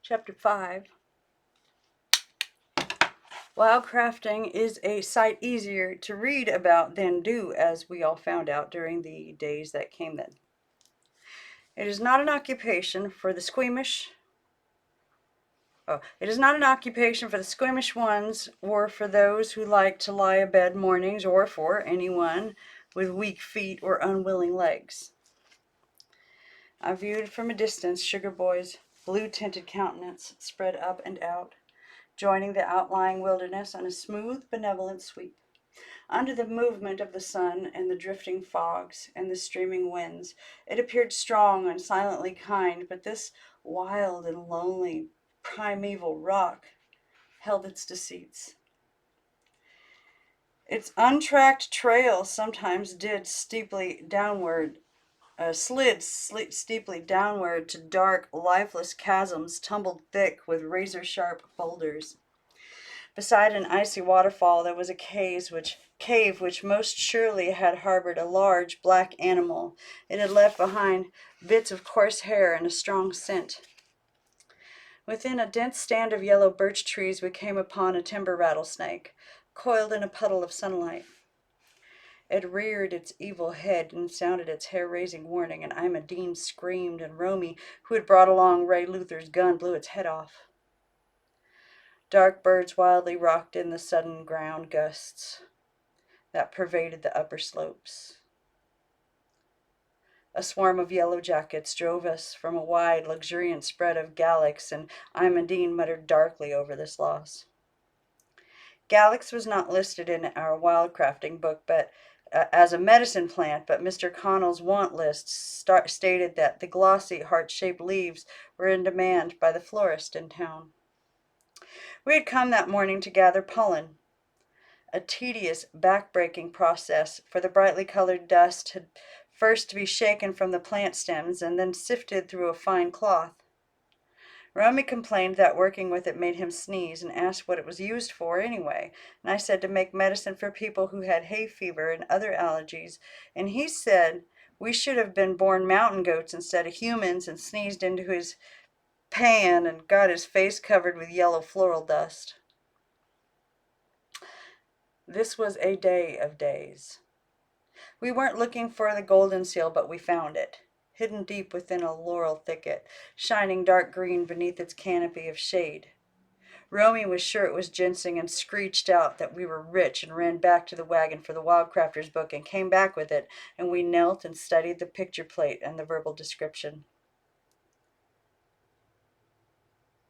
Chapter 5. Wildcrafting is a sight easier to read about than do, as we all found out during the days that came then. It is not an occupation for the squeamish. It is not an occupation for the squeamish ones, or for those who like to lie abed mornings, or for anyone with weak feet or unwilling legs. I viewed from a distance Sugar Boy's blue-tinted countenance spread up and out, joining the outlying wilderness on a smooth, benevolent sweep. Under the movement of the sun and the drifting fogs and the streaming winds, it appeared strong and silently kind, but this wild and lonely primeval rock held its deceits. Its untracked trail sometimes did steeply downward, slid steeply downward to dark, lifeless chasms tumbled thick with razor-sharp boulders. Beside an icy waterfall there was a cave which most surely had harbored a large black animal. It had left behind bits of coarse hair and a strong scent. Within a dense stand of yellow birch trees we came upon a timber rattlesnake, coiled in a puddle of sunlight. It reared its evil head and sounded its hair-raising warning, and Imogene screamed, and Romy, who had brought along Ray Luther's gun, blew its head off. Dark birds wildly rocked in the sudden ground gusts that pervaded the upper slopes. A swarm of yellow jackets drove us from a wide, luxuriant spread of Galax, and Imogene muttered darkly over this loss. Galax was not listed in our wildcrafting book, but as a medicine plant, but Mr. Connell's want list stated that the glossy, heart-shaped leaves were in demand by the florist in town. We had come that morning to gather pollen, a tedious, back-breaking process, for the brightly colored dust had first to be shaken from the plant stems and then sifted through a fine cloth. Romy complained that working with it made him sneeze and asked what it was used for anyway, and I said to make medicine for people who had hay fever and other allergies, and he said we should have been born mountain goats instead of humans, and sneezed into his pan and got his face covered with yellow floral dust. This was a day of days. We weren't looking for the golden seal, but we found it, hidden deep within a laurel thicket, shining dark green beneath its canopy of shade. Romy was sure it was ginseng and screeched out that we were rich and ran back to the wagon for the Wildcrafter's book and came back with it, and we knelt and studied the picture plate and the verbal description.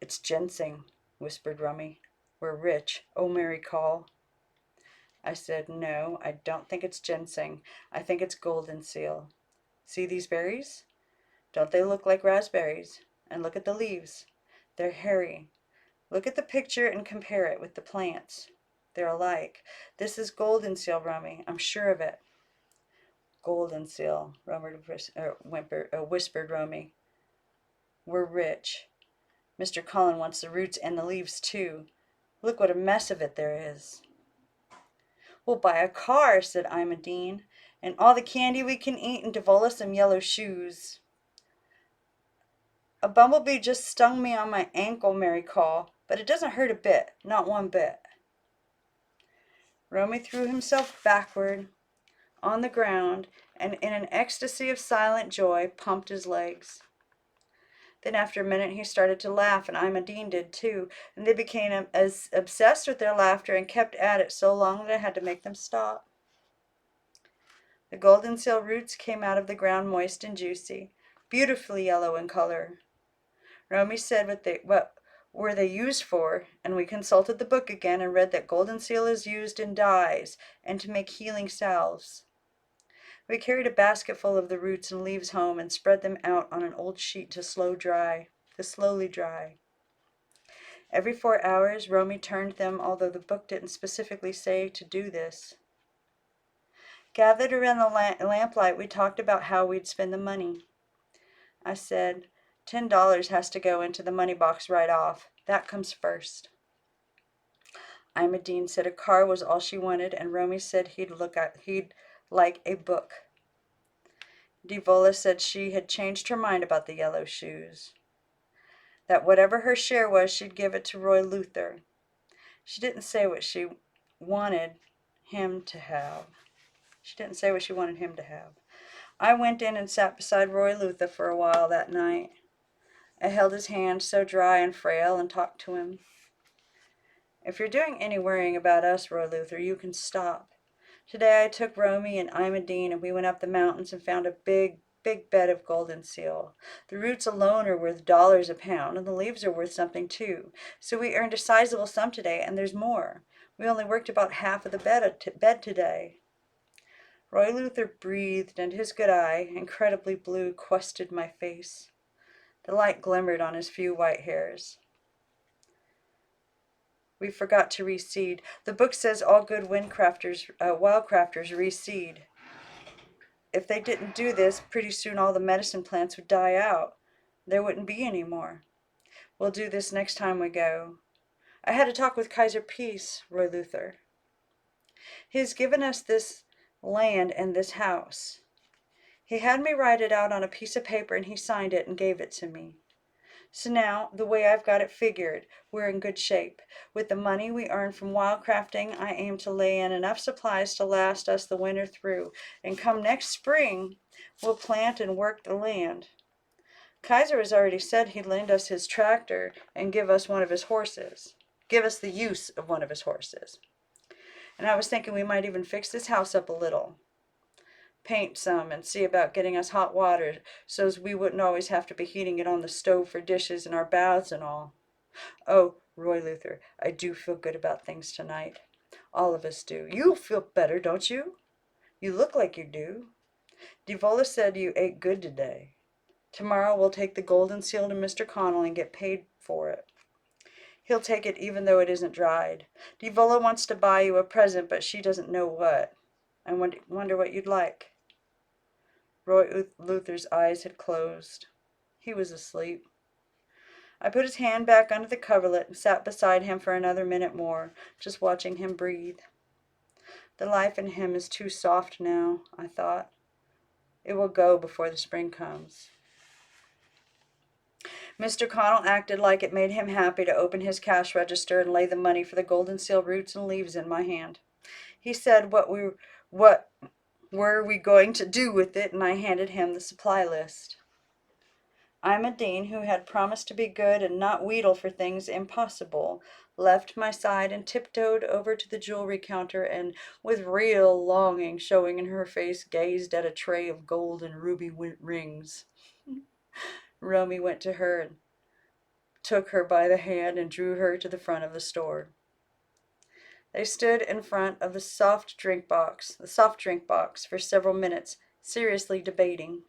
"It's ginseng," whispered Romy. "We're rich. Oh, Mary, call." I said, "No, I don't think it's ginseng. I think it's golden seal. See these berries? Don't they look like raspberries? And look at the leaves. They're hairy. Look at the picture and compare it with the plants. They're alike. This is golden seal, Romy. I'm sure of it." "Golden seal," whispered Romy. "We're rich. Mr. Cullen wants the roots and the leaves too. Look what a mess of it there is." "We'll buy a car," said Imogene, "and all the candy we can eat, and Devola some yellow shoes." "A bumblebee just stung me on my ankle," Mary called, "but it doesn't hurt a bit, not one bit." Romy threw himself backward on the ground and in an ecstasy of silent joy pumped his legs. Then after a minute he started to laugh, and Imogene did too, and they became as obsessed with their laughter and kept at it so long that I had to make them stop. The golden seal roots came out of the ground moist and juicy, beautifully yellow in color. Romy said what were they used for, and we consulted the book again and read that golden seal is used in dyes and to make healing salves. We carried a basket full of the roots and leaves home and spread them out on an old sheet to slowly dry. Every 4 hours Romy turned them, although the book didn't specifically say to do this. Gathered around the lamplight, we talked about how we'd spend the money. I said, $10 has to go into the money box right off. That comes first. Imogene said a car was all she wanted, and Romy said he'd like a book. Devola said she had changed her mind about the yellow shoes. that whatever her share was, she'd give it to Roy Luther. She didn't say what she wanted him to have. She didn't say what she wanted him to have. I went in and sat beside Roy Luther for a while that night. I held his hand, so dry and frail, and talked to him. If you're doing any worrying about us, Roy Luther, you can stop. Today I took Romy and Imodine and we went up the mountains and found a big bed of golden seal. The roots alone are worth dollars a pound, and the leaves are worth something too. So we earned a sizable sum today, and there's more. We only worked about half of the bed today. Roy Luther breathed, and his good eye, incredibly blue, quested my face. The light glimmered on his few white hairs. We forgot to reseed. The book says all good wildcrafters reseed. If they didn't do this, pretty soon all the medicine plants would die out. There wouldn't be any more. We'll do this next time we go. I had a talk with Kaiser Peace, Roy Luther. He has given us this land and this house. He had me write it out on a piece of paper and he signed it and gave it to me. So now, the way I've got it figured, we're in good shape. With the money we earn from wildcrafting, I aim to lay in enough supplies to last us the winter through, and come next spring, we'll plant and work the land. Kaiser has already said he'd lend us his tractor and give us one of his horses. Give us the use of one of his horses. And I was thinking we might even fix this house up a little. Paint some and see about getting us hot water so as we wouldn't always have to be heating it on the stove for dishes and our baths and all. Oh, Roy Luther, I do feel good about things tonight. All of us do. You feel better, don't you? You look like you do. Devola said you ate good today. Tomorrow we'll take the golden seal to Mr. Connell and get paid for it. He'll take it even though it isn't dried. Devola wants to buy you a present, but she doesn't know what. I wonder what you'd like. Roy Luther's eyes had closed. He was asleep. I put his hand back under the coverlet and sat beside him for another minute more, just watching him breathe. The life in him is too soft now, I thought. It will go before the spring comes. Mr. Connell acted like it made him happy to open his cash register and lay the money for the golden seal roots and leaves in my hand. He said what were we going to do with it, and I handed him the supply list. Imodine, who had promised to be good and not wheedle for things impossible, left my side and tiptoed over to the jewelry counter and, with real longing showing in her face, gazed at a tray of gold and ruby rings. Romy went to her and took her by the hand and drew her to the front of the store. They stood in front of the soft drink box, for several minutes, seriously debating.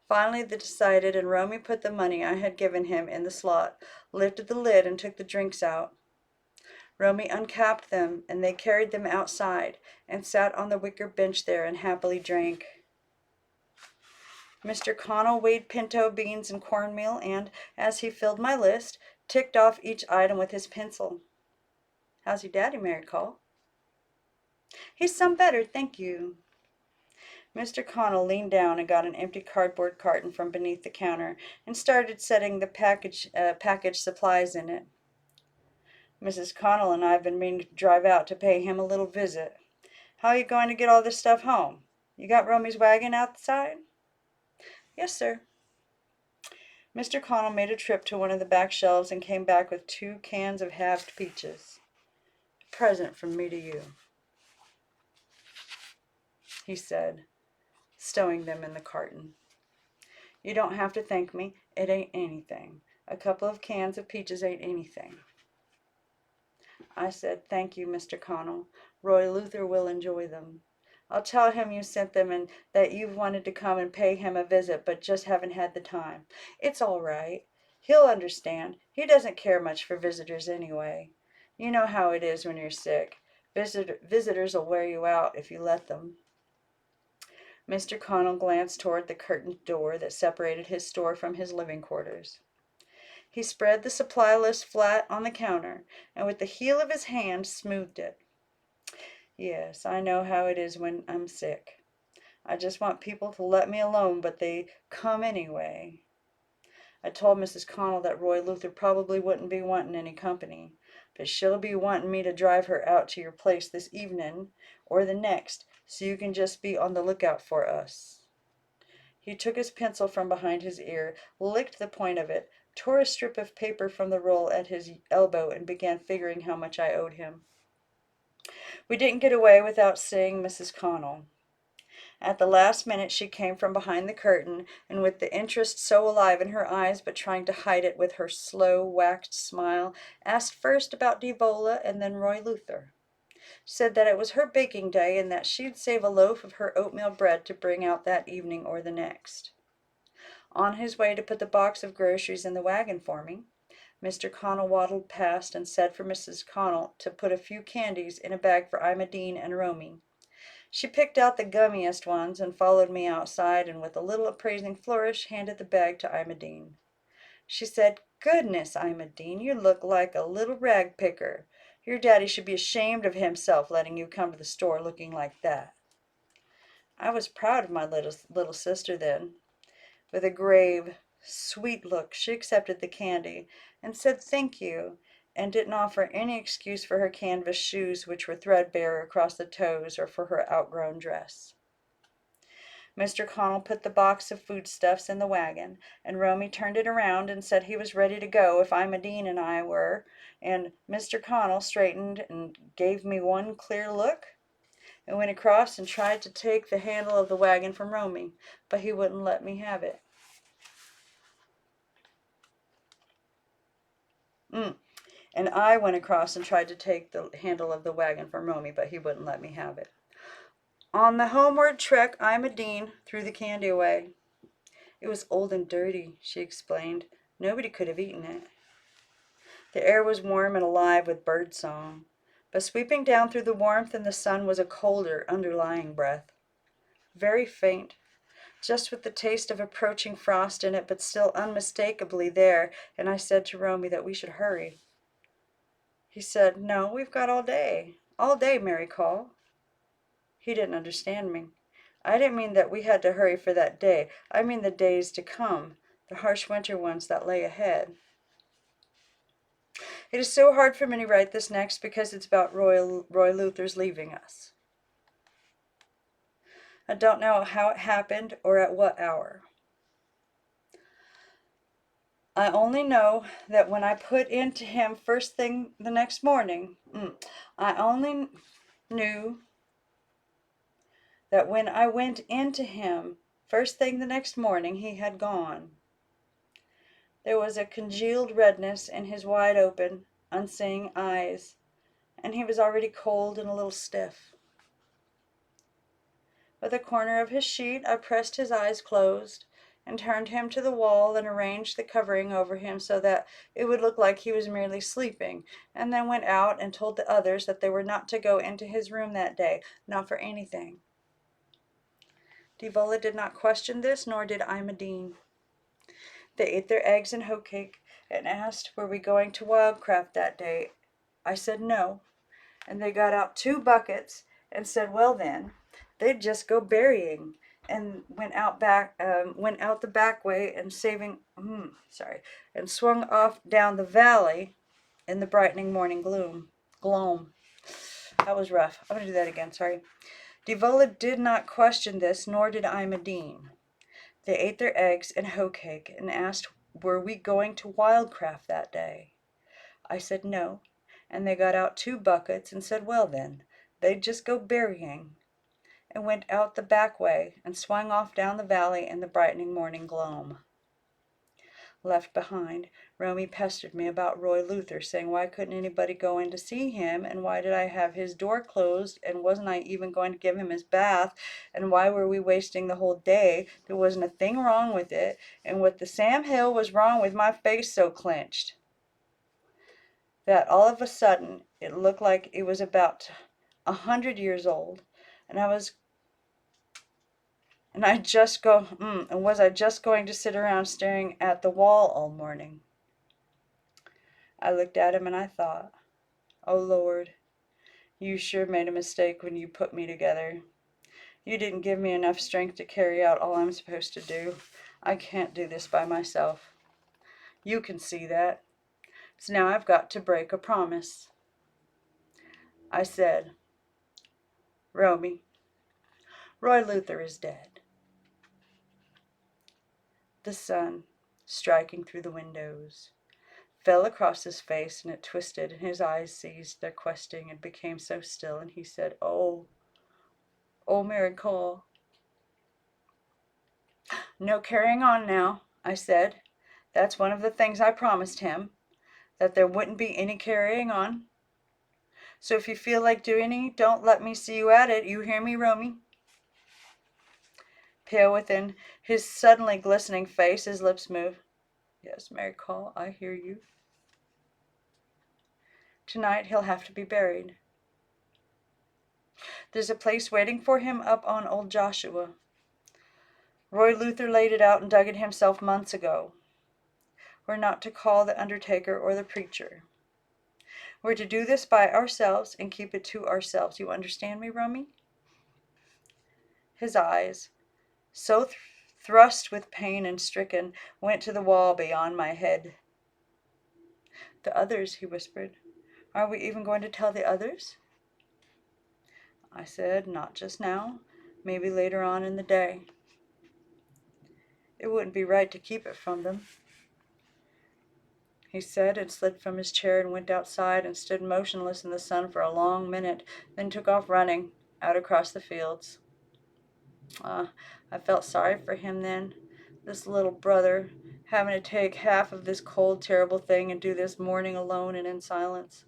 Finally they decided, and Romy put the money I had given him in the slot, lifted the lid, and took the drinks out. Romy uncapped them, and they carried them outside, and sat on the wicker bench there and happily drank. Mr. Connell weighed pinto beans and cornmeal, and, as he filled my list, ticked off each item with his pencil. How's your daddy, Mary Cole? He's some better, thank you. Mr. Connell leaned down and got an empty cardboard carton from beneath the counter and started setting the packaged supplies in it. Mrs. Connell and I have been meaning to drive out to pay him a little visit. How are you going to get all this stuff home? You got Romy's wagon outside? Yes, sir. Mr. Connell made a trip to one of the back shelves and came back with 2 cans of halved peaches. A present from me to you, he said, stowing them in the carton. You don't have to thank me. It ain't anything. A couple of cans of peaches ain't anything. I said, thank you, Mr. Connell. Roy Luther will enjoy them. I'll tell him you sent them and that you've wanted to come and pay him a visit, but just haven't had the time. It's all right. He'll understand. He doesn't care much for visitors anyway. You know how it is when you're sick. Visitors will wear you out if you let them. Mr. Connell glanced toward the curtained door that separated his store from his living quarters. He spread the supply list flat on the counter, and with the heel of his hand smoothed it. Yes, I know how it is when I'm sick. I just want people to let me alone, but they come anyway. I told Mrs. Connell that Roy Luther probably wouldn't be wanting any company, but she'll be wanting me to drive her out to your place this evening or the next, so you can just be on the lookout for us." He took his pencil from behind his ear, licked the point of it, tore a strip of paper from the roll at his elbow, and began figuring how much I owed him. We didn't get away without seeing Mrs. Connell. At the last minute she came from behind the curtain, and with the interest so alive in her eyes, but trying to hide it with her slow, waxed smile, asked first about Devola and then Roy Luther. Said that it was her baking day and that she'd save a loaf of her oatmeal bread to bring out that evening or the next. On his way to put the box of groceries in the wagon for me, Mr. Connell waddled past and said for Mrs. Connell to put a few candies in a bag for Imogene and Romy. She picked out the gummiest ones and followed me outside, and with a little appraising flourish handed the bag to Imogene. She said, "Goodness, Imogene, you look like a little rag picker. Your daddy should be ashamed of himself letting you come to the store looking like that." I was proud of my little sister then. With a grave, sweet look, she accepted the candy and said thank you, and didn't offer any excuse for her canvas shoes, which were threadbare across the toes, or for her outgrown dress. Mr. Connell put the box of foodstuffs in the wagon, and Romy turned it around and said he was ready to go if Imogene and I were, and Mr. Connell straightened and gave me one clear look, and went across and tried to take the handle of the wagon from Romy, but he wouldn't let me have it. And I went across and tried to take the handle of the wagon from Romy, but he wouldn't let me have it. On the homeward trek, Imogene threw the candy away. "It was old and dirty," she explained. "Nobody could have eaten it." The air was warm and alive with bird song, but sweeping down through the warmth and the sun was a colder, underlying breath. Very faint, just with the taste of approaching frost in it, but still unmistakably there, and I said to Romy that we should hurry. He said, "No, we've got all day. All day, Mary Call." He didn't understand me. I didn't mean that we had to hurry for that day. I mean the days to come, the harsh winter ones that lay ahead. It is so hard for me to write this next because it's about Roy Luther's leaving us. I don't know how it happened or at what hour. I only know that when I put into him first thing the next morning, I only knew that when I went into him first thing the next morning, he had gone. There was a congealed redness in his wide open, unseeing eyes, and he was already cold and a little stiff. With a corner of his sheet, I pressed his eyes closed and turned him to the wall and arranged the covering over him so that it would look like he was merely sleeping, and then went out and told the others that they were not to go into his room that day, not for anything. Devola did not question this, nor did Imogene. They ate their eggs and hoe cake and asked, were we going to Wildcraft that day? I said no, and they got out 2 buckets and said, well then, they'd just go berrying, and went out the back way and and swung off down the valley in the brightening morning gloam. That was rough. I'm going to do that again, sorry. Devola did not question this, nor did Imogene. They ate their eggs and hoe cake and asked, were we going to Wildcraft that day? I said no, and they got out 2 buckets and said, well then, they'd just go berrying, and went out the back way and swung off down the valley in the brightening morning gloam. Left behind, Romy pestered me about Roy Luther, saying why couldn't anybody go in to see him, and why did I have his door closed, and wasn't I even going to give him his bath, and why were we wasting the whole day? There wasn't a thing wrong with it, and what the Sam Hill was wrong with my face so clenched that all of a sudden it looked like it was about 100 years old, and was I just going to sit around staring at the wall all morning? I looked at him and I thought, oh Lord, you sure made a mistake when you put me together. You didn't give me enough strength to carry out all I'm supposed to do. I can't do this by myself. You can see that. So now I've got to break a promise. I said, Romy, Roy Luther is dead. The sun, striking through the windows, fell across his face, and it twisted, and his eyes ceased their questing and became so still, and he said, Oh, Mary Cole. No carrying on now, I said. That's one of the things I promised him, that there wouldn't be any carrying on. So if you feel like doing any, don't let me see you at it. You hear me, Romy? Pale within his suddenly glistening face, his lips moved. Yes, Mary Cole, I hear you. Tonight he'll have to be buried. There's a place waiting for him up on Old Joshua. Roy Luther laid it out and dug it himself months ago. We're not to call the undertaker or the preacher. We're to do this by ourselves and keep it to ourselves. You understand me, Romy? His eyes, so thrust with pain and stricken, went to the wall beyond my head. The others, he whispered. Are we even going to tell the others? I said, not just now. Maybe later on in the day. It wouldn't be right to keep it from them, he said, and slid from his chair and went outside and stood motionless in the sun for a long minute, then took off running out across the fields. I felt sorry for him then, this little brother, having to take half of this cold, terrible thing and do this mourning alone and in silence.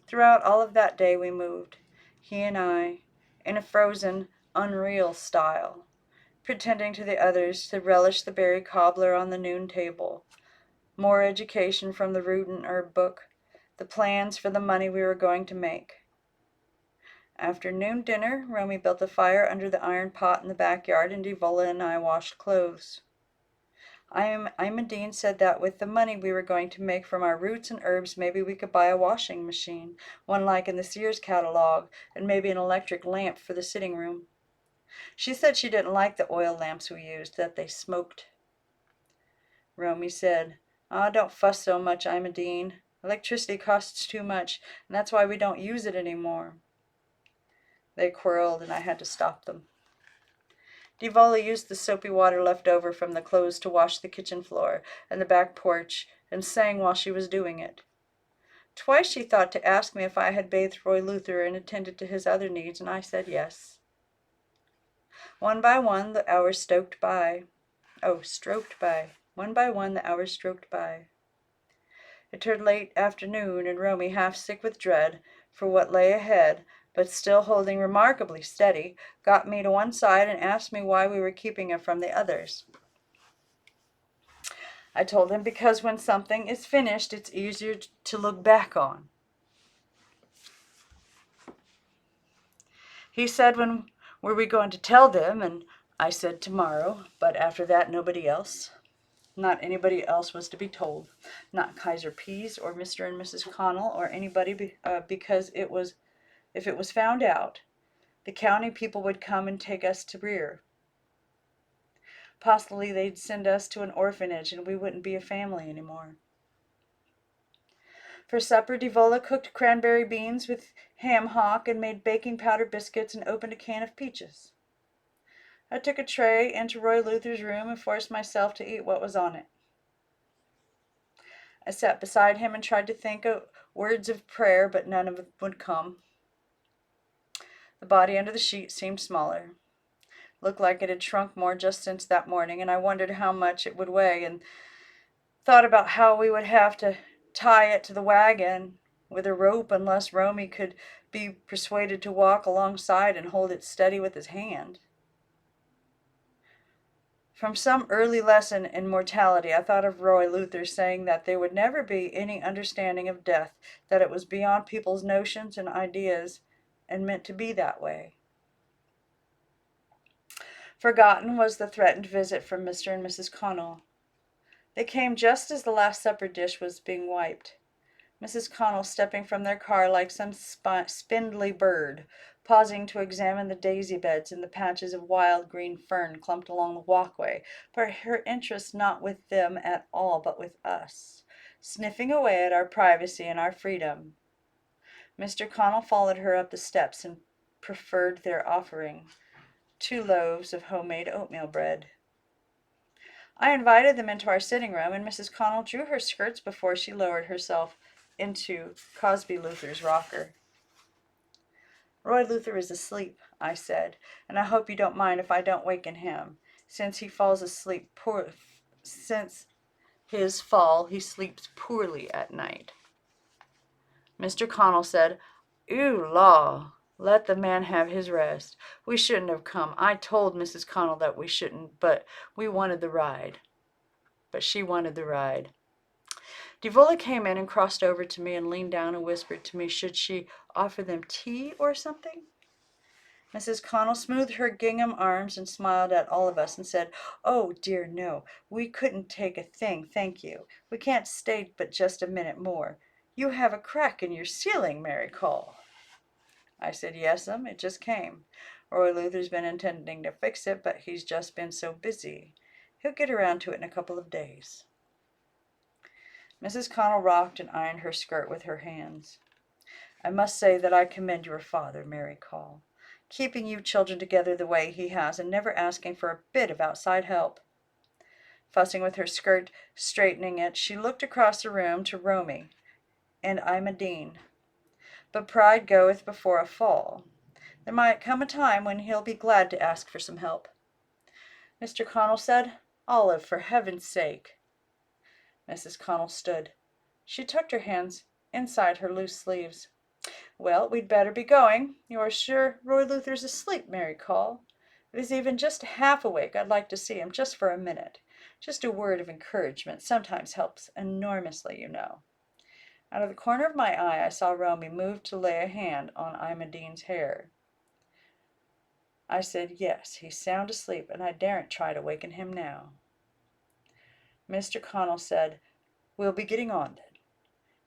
Throughout all of that day we moved, he and I, in a frozen, unreal style, pretending to the others to relish the berry cobbler on the noon table, more education from the root and herb book, the plans for the money we were going to make. After noon dinner, Romy built a fire under the iron pot in the backyard, and Devola and I washed clothes. Imogene said that with the money we were going to make from our roots and herbs, maybe we could buy a washing machine, one like in the Sears catalog, and maybe an electric lamp for the sitting room. She said she didn't like the oil lamps we used, that they smoked. Romy said, don't fuss so much, Imogene. Electricity costs too much, and that's why we don't use it anymore. They quarreled, and I had to stop them. Devola used the soapy water left over from the clothes to wash the kitchen floor and the back porch, and sang while she was doing it. Twice she thought to ask me if I had bathed Roy Luther and attended to his other needs, and I said yes. One by one, the hours stroked by. One by one, the hours stroked by. It turned late afternoon, and Romy, half sick with dread for what lay ahead, but still holding remarkably steady, got me to one side and asked me why we were keeping it from the others. I told him because when something is finished, it's easier to look back on. He said, when were we going to tell them? And I said tomorrow, but after that, nobody else. Not anybody else was to be told. Not Kaiser Pease or Mr. and Mrs. Connell or anybody, because if it was found out, the county people would come and take us to rear. Possibly they'd send us to an orphanage and we wouldn't be a family anymore. For supper, Devola cooked cranberry beans with ham hock and made baking powder biscuits and opened a can of peaches. I took a tray into Roy Luther's room and forced myself to eat what was on it. I sat beside him and tried to think of words of prayer, but none of it would come. The body under the sheet seemed smaller. Looked like it had shrunk more just since that morning, and I wondered how much it would weigh, and thought about how we would have to tie it to the wagon with a rope unless Romy could be persuaded to walk alongside and hold it steady with his hand. From some early lesson in mortality, I thought of Roy Luther saying that there would never be any understanding of death, that it was beyond people's notions and ideas and meant to be that way. Forgotten was the threatened visit from Mr. and Mrs. Connell. They came just as the Last Supper dish was being wiped. Mrs. Connell stepping from their car like some spindly bird, pausing to examine the daisy beds and the patches of wild green fern clumped along the walkway, but her interest not with them at all, but with us, sniffing away at our privacy and our freedom. Mr. Connell followed her up the steps and preferred their offering 2 loaves of homemade oatmeal bread. I invited them into our sitting room, and Mrs. Connell drew her skirts before she lowered herself into Cosby Luther's rocker. "Roy Luther is asleep," I said, "and I hope you don't mind if I don't waken him. Since his fall, he sleeps poorly at night." Mr. Connell said, "Ew, law, let the man have his rest. We shouldn't have come. I told Mrs. Connell that we shouldn't, but she wanted the ride. Devola came in and crossed over to me and leaned down and whispered to me, should she offer them tea or something? Mrs. Connell smoothed her gingham arms and smiled at all of us and said, "Oh, dear, no. We couldn't take a thing, thank you. We can't stay but just a minute more. You have a crack in your ceiling, Mary Call." I said, "Yes'm, it just came. Roy Luther's been intending to fix it, but he's just been so busy. He'll get around to it in a couple of days." Mrs. Connell rocked and ironed her skirt with her hands. "I must say that I commend your father, Mary Call, keeping you children together the way he has and never asking for a bit of outside help." Fussing with her skirt, straightening it, she looked across the room to Romy and Imogene. "But pride goeth before a fall. There might come a time when he'll be glad to ask for some help." Mr. Connell said, "Olive, for heaven's sake." Mrs. Connell stood. She tucked her hands inside her loose sleeves. "Well, we'd better be going. You are sure Roy Luther's asleep, Mary Call? If he's even just half awake, I'd like to see him just for a minute. Just a word of encouragement sometimes helps enormously, you know." Out of the corner of my eye, I saw Romy move to lay a hand on Imogene's hair. I said, "Yes, he's sound asleep, and I daren't try to waken him now." Mr. Connell said, "We'll be getting on then,"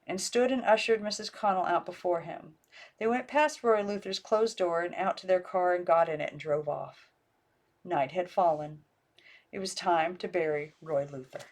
and stood and ushered Mrs. Connell out before him. They went past Roy Luther's closed door and out to their car and got in it and drove off. Night had fallen. It was time to bury Roy Luther.